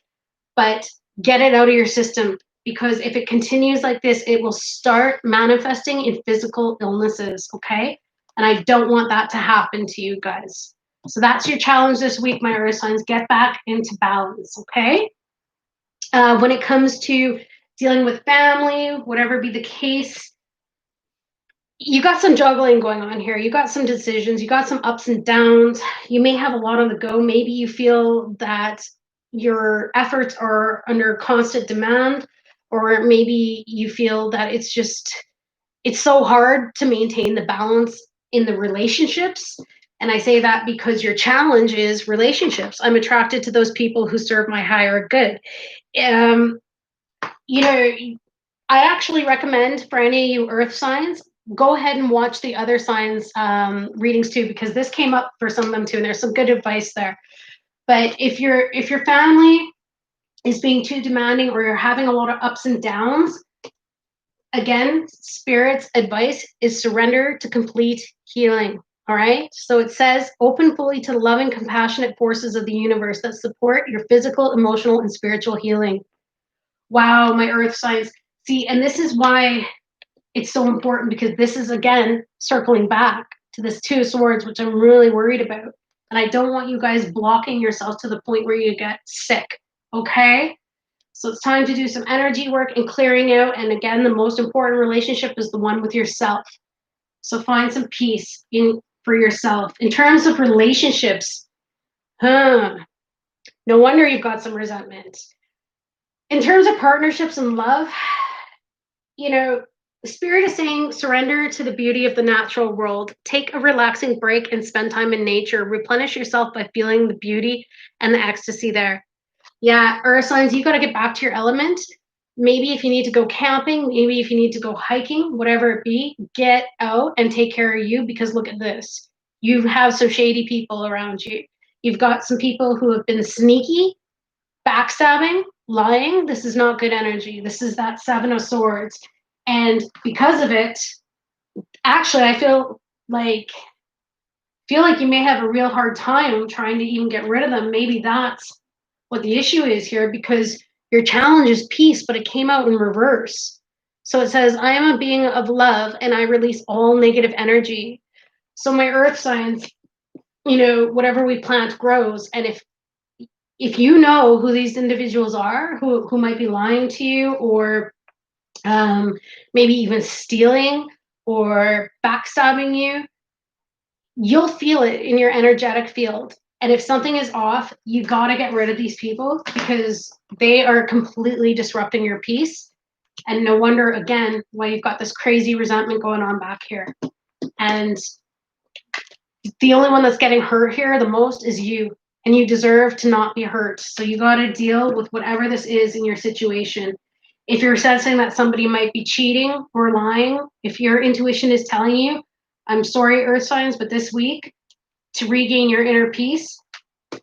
but get it out of your system, because if it continues like this, it will start manifesting in physical illnesses, okay? And I don't want that to happen to you guys. So that's your challenge this week, my earth signs. Get back into balance, okay? When it comes to dealing with family, whatever be the case, you got some juggling going on here. You got some decisions. You got some ups and downs. You may have a lot on the go. Maybe you feel that your efforts are under constant demand, or maybe you feel that it's so hard to maintain the balance in the relationships. And I say that because your challenge is relationships. I'm attracted to those people who serve my higher good. You know, I actually recommend for any of you earth signs, go ahead and watch the other signs readings too, because this came up for some of them too, and there's some good advice there. But if your family is being too demanding, or you're having a lot of ups and downs, again, spirit's advice is surrender to complete healing. All right. So it says, open fully to the loving, compassionate forces of the universe that support your physical, emotional, and spiritual healing. Wow, my earth signs. See, and this is why it's so important, because this is, again, circling back to this Two of Swords, which I'm really worried about. And I don't want you guys blocking yourselves to the point where you get sick, okay? So it's time to do some energy work and clearing out. And again, the most important relationship is the one with yourself. So find some peace for yourself. In terms of relationships, no wonder you've got some resentment. In terms of partnerships and love, you know, Spirit is saying surrender to the beauty of the natural world. Take a relaxing break and spend time in nature. Replenish yourself by feeling the beauty and the ecstasy there. Yeah, earth signs, you got to get back to your element. Maybe if you need to go camping, maybe if you need to go hiking, whatever it be, get out and take care of you, because look at this. You have some shady people around you. You've got some people who have been sneaky, backstabbing, lying. This is not good energy. This is that Seven of Swords. And because of it, actually, I feel like you may have a real hard time trying to even get rid of them. Maybe that's what the issue is here, because your challenge is peace, but it came out in reverse. So it says, I am a being of love and I release all negative energy. So my earth signs, you know, whatever we plant grows. And if you know who these individuals are, who might be lying to you, or maybe even stealing or backstabbing you, you'll feel it in your energetic field. And if something is off, you got to get rid of these people, because they are completely disrupting your peace. And no wonder, again, why you've got this crazy resentment going on back here. And the only one that's getting hurt here the most is you. And you deserve to not be hurt. So you got to deal with whatever this is in your situation. If you're sensing that somebody might be cheating or lying, if your intuition is telling you, I'm sorry, earth signs, but this week, to regain your inner peace,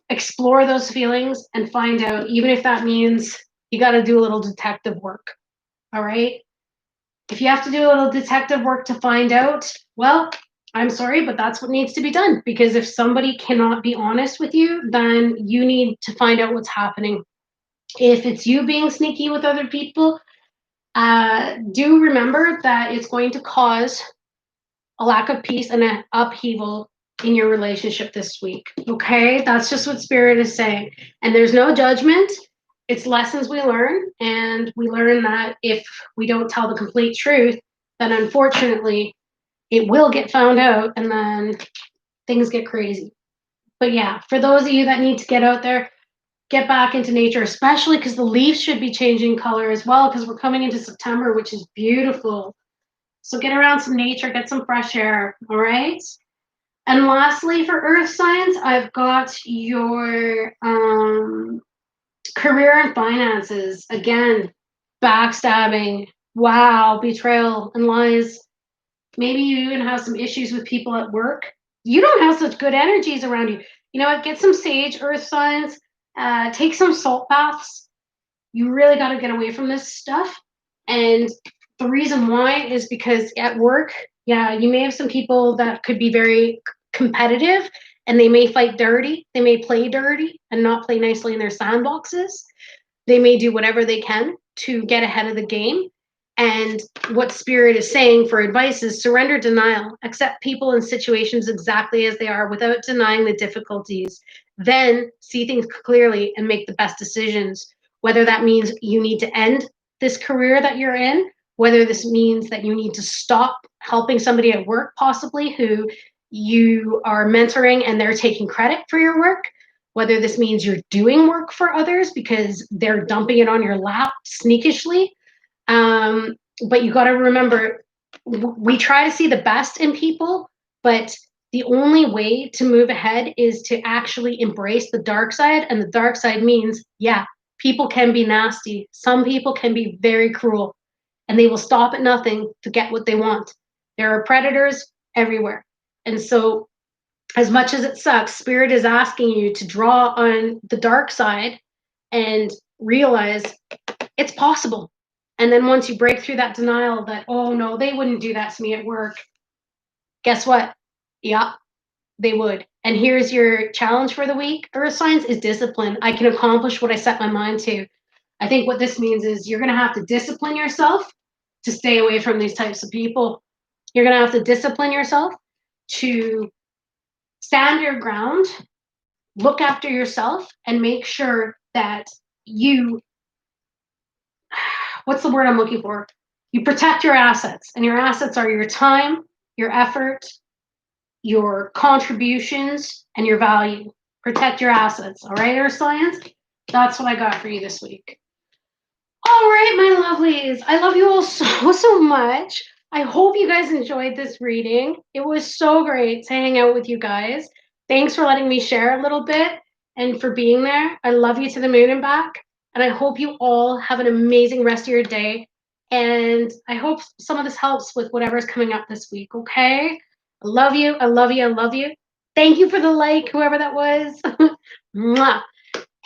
explore those feelings and find out, even if that means you got to do a little detective work. All right. If you have to do a little detective work to find out, well, I'm sorry, but that's what needs to be done. Because if somebody cannot be honest with you, then you need to find out what's happening. If it's you being sneaky with other people, Do remember that it's going to cause a lack of peace and an upheaval in your relationship this week. Okay, that's just what Spirit is saying. And there's no judgment. It's lessons we learn. And we learn that if we don't tell the complete truth, then unfortunately it will get found out and then things get crazy. But yeah, for those of you that need to get out there, get back into nature, especially because the leaves should be changing color as well, because we're coming into September, which is beautiful. So get around some nature, get some fresh air, all right? And lastly, for earth signs, I've got your career and finances. Again, backstabbing, wow, betrayal and lies. Maybe you even have some issues with people at work. You don't have such good energies around you. You know what? Get some sage, earth signs. Take some salt baths. You really got to get away from this stuff. And the reason why is because at work, yeah, you may have some people that could be very competitive and they may fight dirty. They may play dirty and not play nicely in their sandboxes. They may do whatever they can to get ahead of the game. And what Spirit is saying for advice is surrender denial, accept people and situations exactly as they are without denying the difficulties. Then see things clearly and make the best decisions. Whether that means you need to end this career that you're in, whether this means that you need to stop helping somebody at work, possibly who you are mentoring and they're taking credit for your work, whether this means you're doing work for others because they're dumping it on your lap sneakishly. But you got to remember, we try to see the best in people, but the only way to move ahead is to actually embrace the dark side. And the dark side means, yeah, people can be nasty. Some people can be very cruel and they will stop at nothing to get what they want. There are predators everywhere. And so, as much as it sucks, Spirit is asking you to draw on the dark side and realize it's possible. And then once you break through that denial that, oh no, they wouldn't do that to me at work, guess what? Yeah, they would. And here's your challenge for the week, Earth signs, is discipline. I can accomplish what I set my mind to. I think what this means is you're going to have to discipline yourself to stay away from these types of people. You're going to have to discipline yourself to stand your ground, look after yourself, and make sure that you, what's the word I'm looking for? You protect your assets, and your assets are your time, your effort, your contributions, and your value. Protect your assets, all right, Earth Science? That's what I got for you this week. All right, my lovelies. I love you all so much. I hope you guys enjoyed this reading. It was so great to hang out with you guys. Thanks for letting me share a little bit and for being there. I love you to the moon and back. And I hope you all have an amazing rest of your day. And I hope some of this helps with whatever's coming up this week, okay? I love you. I love you. I love you. Thank you for the like, whoever that was. Mwah.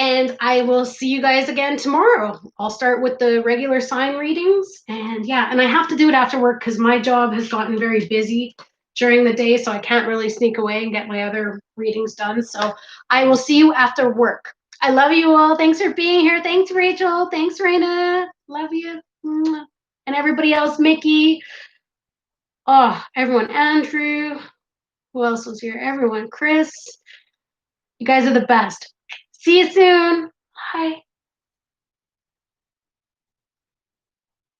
And I will see you guys again tomorrow. I'll start with the regular sign readings. And yeah, and I have to do it after work because my job has gotten very busy during the day. So I can't really sneak away and get my other readings done. So I will see you after work. I love you all. Thanks for being here. Thanks, Rachel. Thanks, Raina. Love you. And everybody else, Mickey. Oh, everyone. Andrew. Who else was here? Everyone. Chris. You guys are the best. See you soon. Bye.